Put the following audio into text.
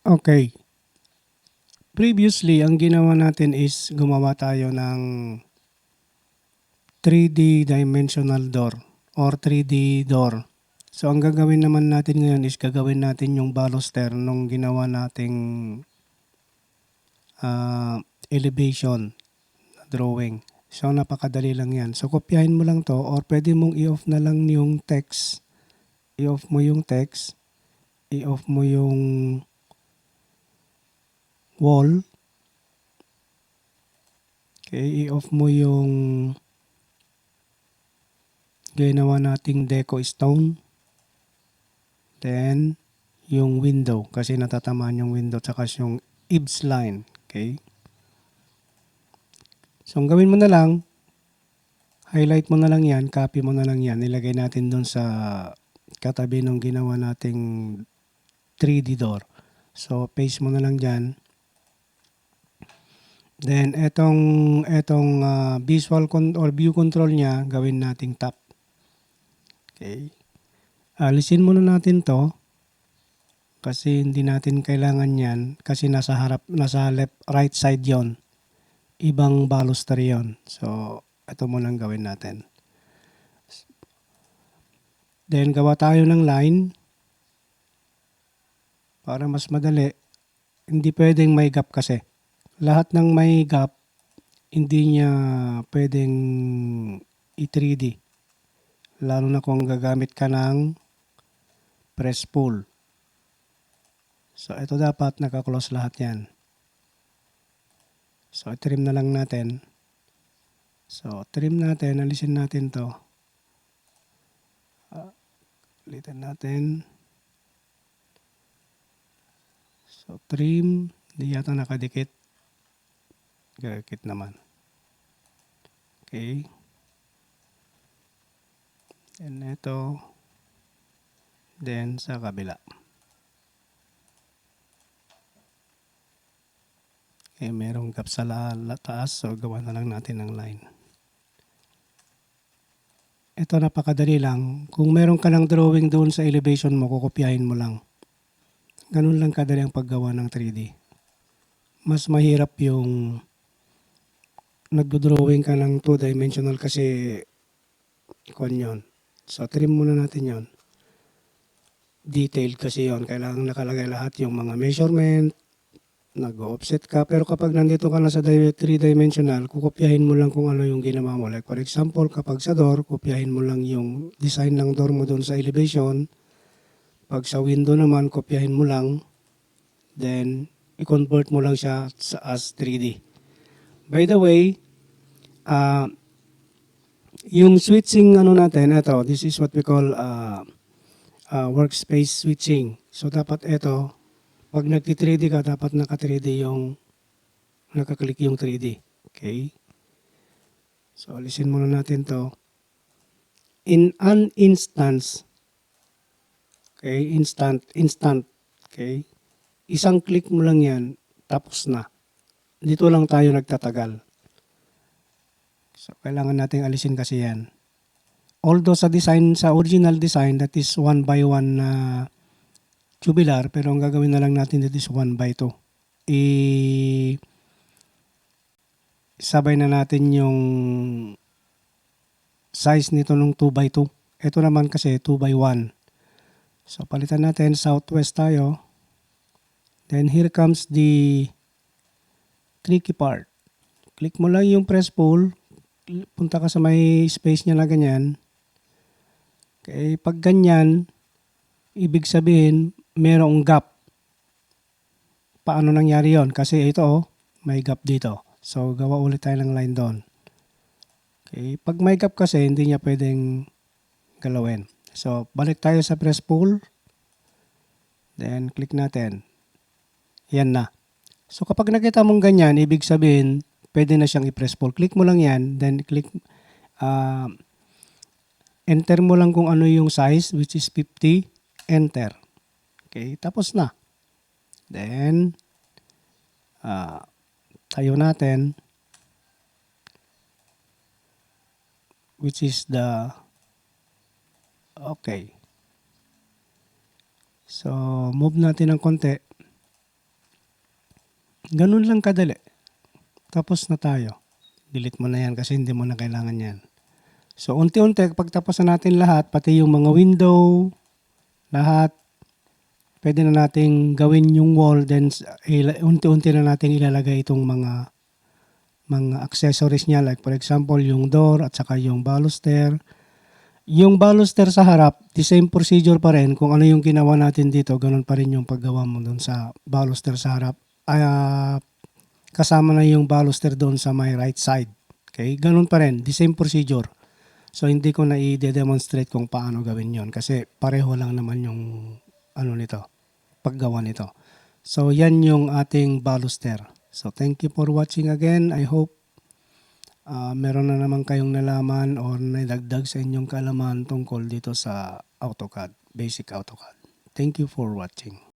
Okay. Previously, ang ginawa natin is gumawa tayo ng 3D dimensional door or 3D door. So, ang gagawin naman natin ngayon is gagawin natin yung baluster nung ginawa nating elevation drawing. So, napakadali lang yan. So, kopyahin mo lang to or pwede mong i-off na lang yung text. I-off mo yung text. I-off mo yung wall. Okay, i-off mo yung ginawa nating deco stone. Then, yung window kasi natatamaan yung window tsaka yung eaves line. Okay? So, ang gawin mo na lang, highlight mo na lang yan, copy mo na lang yan, ilagay natin doon sa katabi ng ginawa nating 3D door. So, paste mo na lang dyan. Then, etong visual or view control niya, gawin nating top. Okay? Alisin muna natin to kasi hindi natin kailangan yan kasi nasa left, right side yon. Ibang baluster yon. So, ito muna ang gawin natin. Then, gawa tayo ng line para mas madali. Hindi pwedeng may gap kasi. Lahat ng may gap, hindi niya pwedeng i-3D. Lalo na kung gagamit ka ng press pull. So, ito dapat naka-close lahat yan. So, trim na lang natin. So, trim natin. Alisin natin to. Ulitin natin. So, trim. Hindi yata nakadikit. Kakit naman. Okay. And ito. Then, sa kabila. Okay, merong gap sa taas. So, gawa na lang natin ng line. Ito napakadali lang. Kung meron ka ng drawing doon sa elevation mo, kukopyahin mo lang. Ganun lang kadali ang paggawa ng 3D. Mas mahirap yung nagdo-drawing ka ng 2-dimensional kasi kung yun. So, trim muna natin yon. Detailed kasi yon. Kailangan nakalagay lahat yung mga measurement, nag-offset ka. Pero kapag nandito ka na sa 3-dimensional, kukopyahin mo lang kung ano yung ginawa mo. Like for example, kapag sa door, kopyahin mo lang yung design ng door mo doon sa elevation. Pag sa window naman, kopyahin mo lang. Then, i-convert mo lang siya as 3D. By the way, yung switching natin, ito, this is what we call workspace switching. So, dapat ito, pag nag-3D ka, dapat naka-3D yung, nakaklik yung 3D. Okay? So, alisin muna natin to. In an instance, okay, instant, okay, isang click mo lang yan, tapos na. Dito lang tayo nagtatagal. So, kailangan nating alisin kasi yan. Although sa design, sa original design, that is 1 by 1 na tubular, pero ang gagawin na lang natin that is 1 by 2. Sabay na natin yung size nito ng 2 by 2. Ito naman kasi 2 by 1. So, palitan natin, southwest tayo. Then, here comes the tricky part. Click mo lang yung press pull. Punta ka sa may space niya na ganyan. Okay, pag ganyan, ibig sabihin, merong gap. Paano nangyari yon? Kasi ito, may gap dito. So, gawa ulit tayo ng line doon. Okay, pag may gap kasi, hindi niya pwedeng galawin. So, balik tayo sa press pull. Then, click natin. Yan na. So, kapag nakita mong ganyan, ibig sabihin, pwede na siyang i-press pull. Click mo lang yan. Then, enter mo lang kung ano yung size, which is 50. Enter. Okay, tapos na. Then, tayo natin, which is okay. So, move natin ng konti. Ganun lang kadali. Tapos na tayo. Delete mo na yan kasi hindi mo na kailangan yan. So, unti-unti, pagtapos na natin lahat, pati yung mga window, lahat, pwede na nating gawin yung wall, then unti-unti na nating ilalagay itong mga accessories niya, like for example, yung door at saka yung baluster. Yung baluster sa harap, the same procedure pa rin. Kung ano yung ginawa natin dito, ganun pa rin yung paggawa mo doon sa baluster sa harap. Kasama na yung baluster doon sa my right side. Okay? Ganun pa rin, the same procedure. So, hindi ko na i-demonstrate kung paano gawin yon kasi pareho lang naman yung paggawa nito. So, yan yung ating baluster. So, thank you for watching again. I hope meron na naman kayong nalaman o nilagdag sa inyong kaalaman tungkol dito sa AutoCAD, Basic AutoCAD. Thank you for watching.